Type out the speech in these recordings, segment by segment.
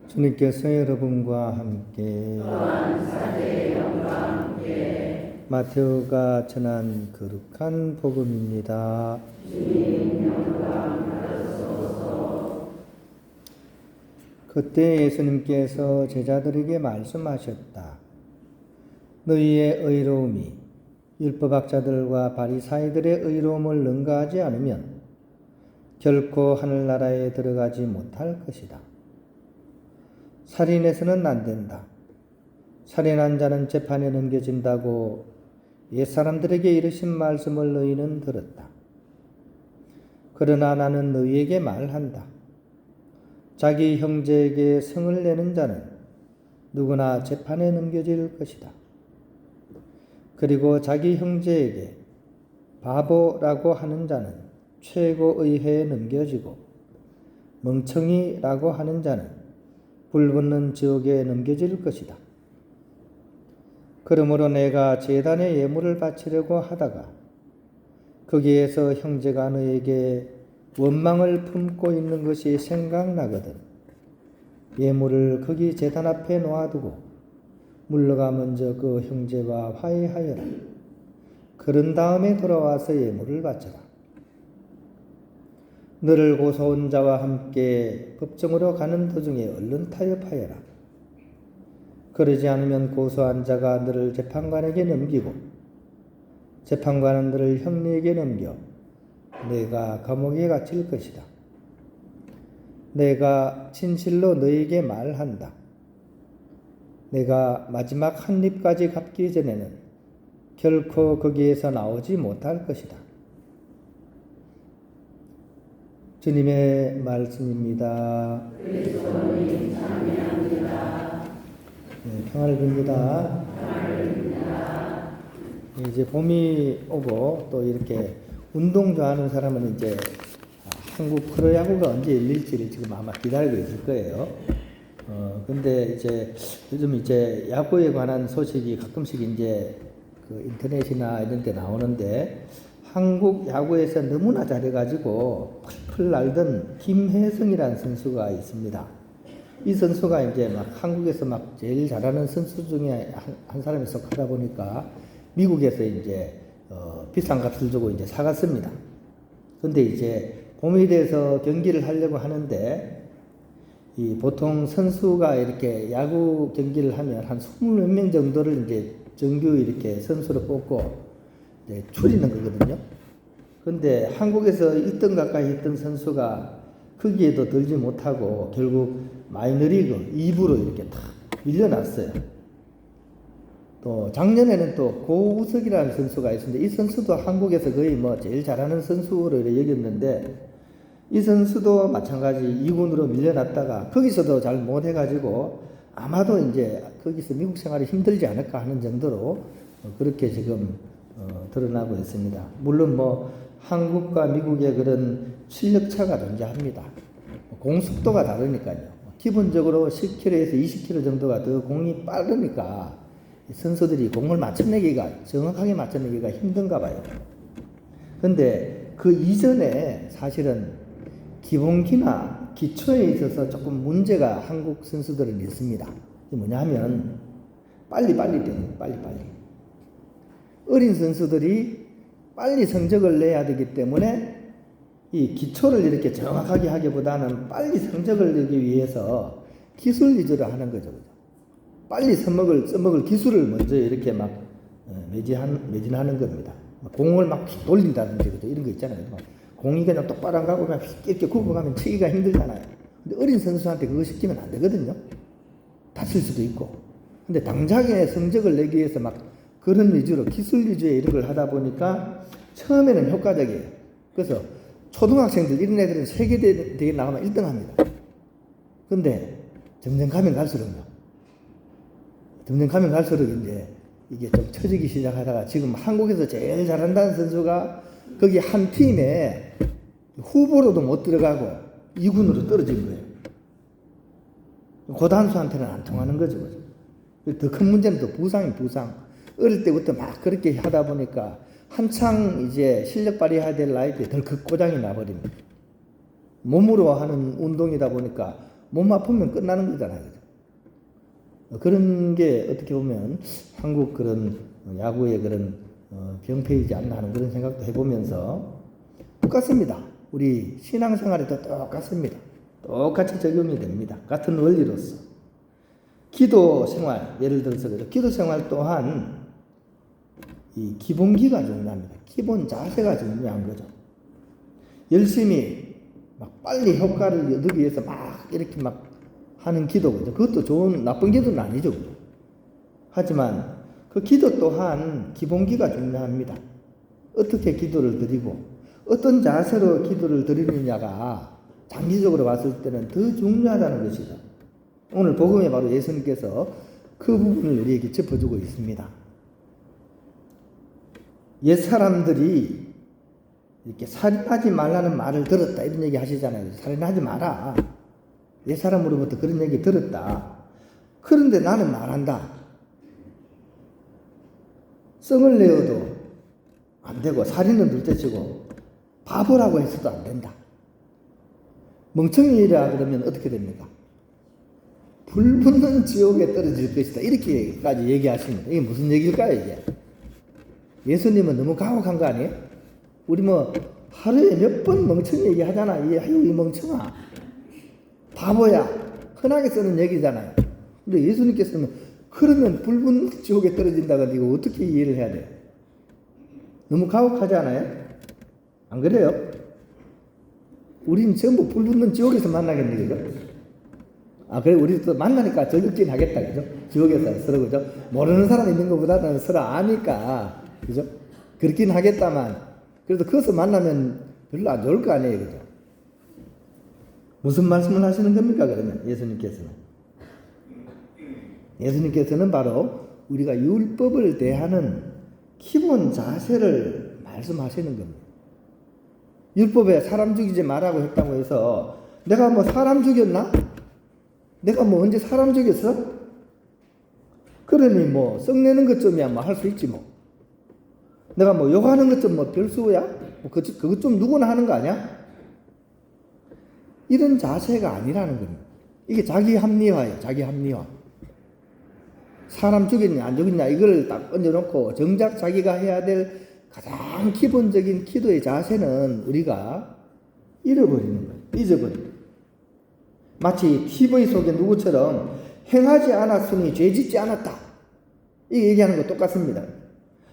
주님께서 여러분과 함께 마테오가 전한 거룩한 복음입니다. 그때 예수님께서 제자들에게 말씀하셨다. 너희의 의로움이 율법학자들과 바리사이들의 의로움을 능가하지 않으면 결코 하늘나라에 들어가지 못할 것이다. 살인해서는 안 된다. 살인한 자는 재판에 넘겨진다고 옛사람들에게 이르신 말씀을 너희는 들었다. 그러나 나는 너희에게 말한다. 자기 형제에게 성을 내는 자는 누구나 재판에 넘겨질 것이다. 그리고 자기 형제에게 바보라고 하는 자는 최고의 해에 넘겨지고 멍청이라고 하는 자는 불붙는 지옥에 넘겨질 것이다. 그러므로 내가 제단에 예물을 바치려고 하다가 거기에서 형제가 너에게 원망을 품고 있는 것이 생각나거든 예물을 거기 제단 앞에 놓아두고 물러가 먼저 그 형제와 화해하여라. 그런 다음에 돌아와서 예물을 바쳐라. 너를 고소한 자와 함께 법정으로 가는 도중에 얼른 타협하여라. 그러지 않으면 고소한 자가 너를 재판관에게 넘기고 재판관은 너를 형리에게 넘겨 내가 감옥에 갇힐 것이다. 내가 진실로 너에게 말한다. 내가 마지막 한 입까지 갚기 전에는 결코 거기에서 나오지 못할 것이다. 주님의 말씀입니다. 그리스도님 찬미합니다. 평안을 빕니다. 이제 봄이 오고 또 이렇게 운동 좋아하는 사람은 이제 한국 프로야구가 언제 열릴지를 지금 아마 기다리고 있을 거예요. 근데 이제 요즘 이제 야구에 관한 소식이 가끔씩 이제 그 인터넷이나 이런 데 나오는데 한국 야구에서 너무나 잘해가지고 풀풀 날던 김혜성이라는 선수가 있습니다. 이 선수가 이제 막 한국에서 막 제일 잘하는 선수 중에 한 사람이 속하다 보니까 미국에서 이제 비싼 값을 주고 이제 사갔습니다. 근데 이제 봄이 돼서 경기를 하려고 하는데 이 보통 선수가 이렇게 야구 경기를 하면 한 20몇 명 정도를 이제 정규 이렇게 선수로 뽑고 이제 추리는 거거든요. 근데 한국에서 1등 가까이 했던 선수가 거기에도 들지 못하고 결국 마이너리그 2부로 이렇게 탁 밀려났어요. 또 작년에는 또 고우석이라는 선수가 있었는데 이 선수도 한국에서 거의 뭐 제일 잘하는 선수로 여겼는데 이 선수도 마찬가지 2군으로 밀려났다가 거기서도 잘 못해가지고 아마도 이제 거기서 미국 생활이 힘들지 않을까 하는 정도로 그렇게 지금 드러나고 있습니다. 물론 뭐 한국과 미국의 그런 실력차가 존재합니다. 공속도가 다르니까요. 기본적으로 10km에서 20km 정도가 더 공이 빠르니까 선수들이 공을 맞춰내기가 정확하게 맞춰내기가 힘든가 봐요. 근데 그 이전에 사실은 기본기나 기초에 있어서 조금 문제가 한국 선수들은 있습니다. 이게 뭐냐 하면 빨리빨리 되는 빨리빨리. 어린 선수들이 빨리 성적을 내야 되기 때문에 이 기초를 이렇게 정확하게 하기보다는 빨리 성적을 내기 위해서 기술 위주로 하는 거죠. 빨리 써먹을 기술을 먼저 이렇게 막 매진하는 겁니다. 공을 막 돌린다든지 이런 거 있잖아요. 공이 그냥 똑바로 안 가고 그냥 이렇게 굽어가면 치기가 힘들잖아요. 근데 어린 선수한테 그거 시키면 안 되거든요. 다칠 수도 있고. 근데 당장에 성적을 내기 위해서 막 그런 위주로 기술 위주의 이런 걸 하다 보니까 처음에는 효과적이에요. 그래서 초등학생들 이런 애들은 세계대회 나가면 1등 합니다. 근데 점점 가면 갈수록 이제 이게 좀 처지기 시작하다가 지금 한국에서 제일 잘한다는 선수가 거기 한 팀에 후보로도 못 들어가고 2군으로 떨어진 거예요. 고단수한테는 안 통하는 거죠. 더 큰 문제는 또 부상. 어릴 때부터 막 그렇게 하다 보니까 한창 이제 실력 발휘해야 될 나이 때 덜 고장이 나버립니다. 몸으로 하는 운동이다 보니까 몸 아프면 끝나는 거잖아요. 그런 게 어떻게 보면 한국 그런 야구의 그런 병폐이지 않나 하는 그런 생각도 해보면서 똑같습니다. 우리 신앙생활에도 똑같습니다. 똑같이 적용이 됩니다. 같은 원리로서. 기도 생활, 예를 들어서 기도 생활 또한 이 기본기가 중요합니다. 기본 자세가 중요한 거죠. 열심히 막 빨리 효과를 얻기 위해서 막 이렇게 막 하는 기도거죠. 그것도 좋은, 나쁜 기도는 아니죠. 하지만 그 기도 또한 기본기가 중요합니다. 어떻게 기도를 드리고 어떤 자세로 기도를 드리느냐가 장기적으로 봤을 때는 더 중요하다는 것이죠. 오늘 복음에 바로 예수님께서 그 부분을 우리에게 짚어주고 있습니다. 옛 사람들이 이렇게 살인하지 말라는 말을 들었다 이런 얘기 하시잖아요. 살인하지 마라. 옛 사람으로부터 그런 얘기 들었다. 그런데 나는 말한다. 성을 내어도 안 되고 살인은 둘째치고 바보라고 해서도 안 된다. 멍청이라 그러면 어떻게 됩니까? 불붙는 지옥에 떨어질 것이다. 이렇게까지 얘기하십니다. 이게 무슨 얘기일까요, 이게? 예수님은 너무 가혹한 거 아니에요? 우리 뭐 하루에 몇 번 멍청이 얘기 하잖아. 아유, 이 멍청아. 바보야. 흔하게 쓰는 얘기잖아요. 근데 예수님께서는 그러면 불붙는 지옥에 떨어진다고 이거 어떻게 이해를 해야 돼요? 너무 가혹하지 않아요? 안 그래요? 우린 전부 불붙는 지옥에서 만나겠네, 그죠? 그래, 우리 또 만나니까 저격진 하겠다, 그죠? 지옥에서 서로, 그죠? 모르는 사람 있는 것보다는 서로 아니까, 그죠? 그렇긴 하겠다만, 그래도 거기서 만나면 별로 안 좋을 거 아니에요, 그죠? 무슨 말씀을 하시는 겁니까, 그러면? 예수님께서는. 예수님께서는 바로 우리가 율법을 대하는 기본 자세를 말씀하시는 겁니다. 율법에 사람 죽이지 말라고 했다고 해서 내가 뭐 사람 죽였나? 내가 뭐 언제 사람 죽였어? 그러니 뭐 썩내는 것쯤이야 뭐 할 수 있지 뭐. 내가 뭐 욕하는 것 좀 뭐 별수야? 뭐 그것 좀 누구나 하는 거 아니야? 이런 자세가 아니라는 겁니다. 이게 자기 합리화예요. 자기 합리화. 사람 죽였냐 안 죽였냐 이걸 딱 얹어놓고 정작 자기가 해야 될 가장 기본적인 기도의 자세는 우리가 잃어버리는 거예요. 잊어버리는 거예요. 마치 TV 속에 누구처럼 행하지 않았으니 죄 짓지 않았다. 이 얘기하는 거 똑같습니다.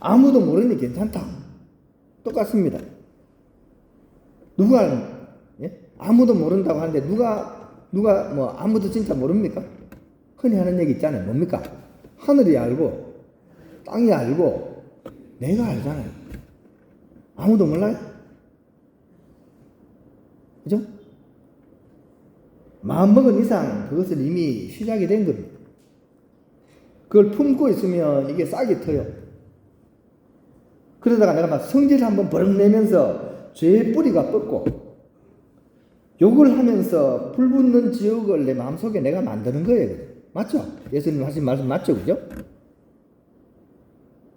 아무도 모르니 괜찮다. 똑같습니다. 누가 아무도 모른다고 하는데 누가 뭐 아무도 진짜 모릅니까? 흔히 하는 얘기 있잖아요. 뭡니까? 하늘이 알고 땅이 알고 내가 알잖아요. 아무도 몰라요? 그죠? 마음먹은 이상 그것은 이미 시작이 된 겁니다. 그걸 품고 있으면 이게 싹이 터요. 그러다가 내가 막 성질 한번 버럭 내면서 죄의 뿌리가 뻗고 욕을 하면서 불붙는 지옥을 내 마음속에 내가 만드는 거예요. 맞죠? 예수님 하신 말씀 맞죠? 그죠?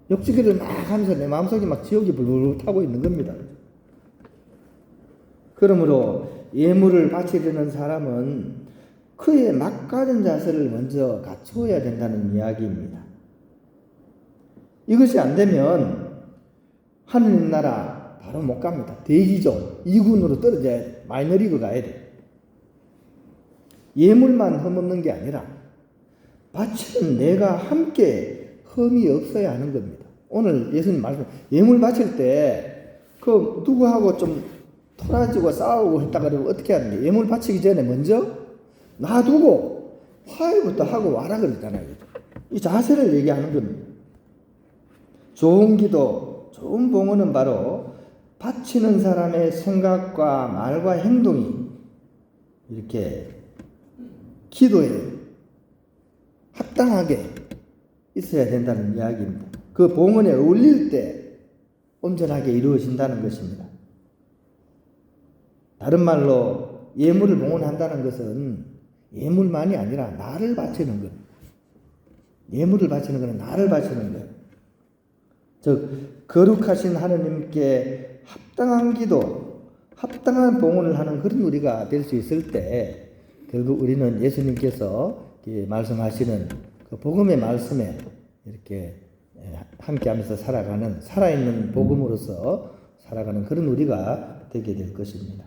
욕지기를 막 하면서 내 마음속에 막 지옥이 불불 타고 있는 겁니다. 그러므로 예물을 바치려는 사람은 그의 막가른 자세를 먼저 갖추어야 된다는 이야기입니다. 이것이 안 되면 하느님 나라 바로 못 갑니다. 대기종 2군으로 떨어져야 돼. 마이너리그 가야 돼. 예물만 흠없는 게 아니라 바치는 내가 함께 흠이 없어야 하는 겁니다. 오늘 예수님 말씀 예물 바칠 때 그 누구하고 좀 토라지고 싸우고 했다 그러면 어떻게 하는 게 예물 바치기 전에 먼저 놔두고 화해부터 하고 와라 그랬잖아요. 이 자세를 얘기하는 겁니다. 좋은 기도, 좋은 봉헌은 바로 바치는 사람의 생각과 말과 행동이 이렇게 기도에 합당하게 있어야 된다는 이야기입니다. 그 봉헌에 어울릴 때 온전하게 이루어진다는 것입니다. 다른 말로 예물을 봉헌한다는 것은 예물만이 아니라 나를 바치는 것. 예물을 바치는 것은 나를 바치는 것. 즉 거룩하신 하느님께 합당한 기도, 합당한 봉헌을 하는 그런 우리가 될 수 있을 때 결국 우리는 예수님께서 말씀하시는 그 복음의 말씀에 이렇게 함께하면서 살아가는 살아있는 복음으로서 살아가는 그런 우리가 되게 될 것입니다.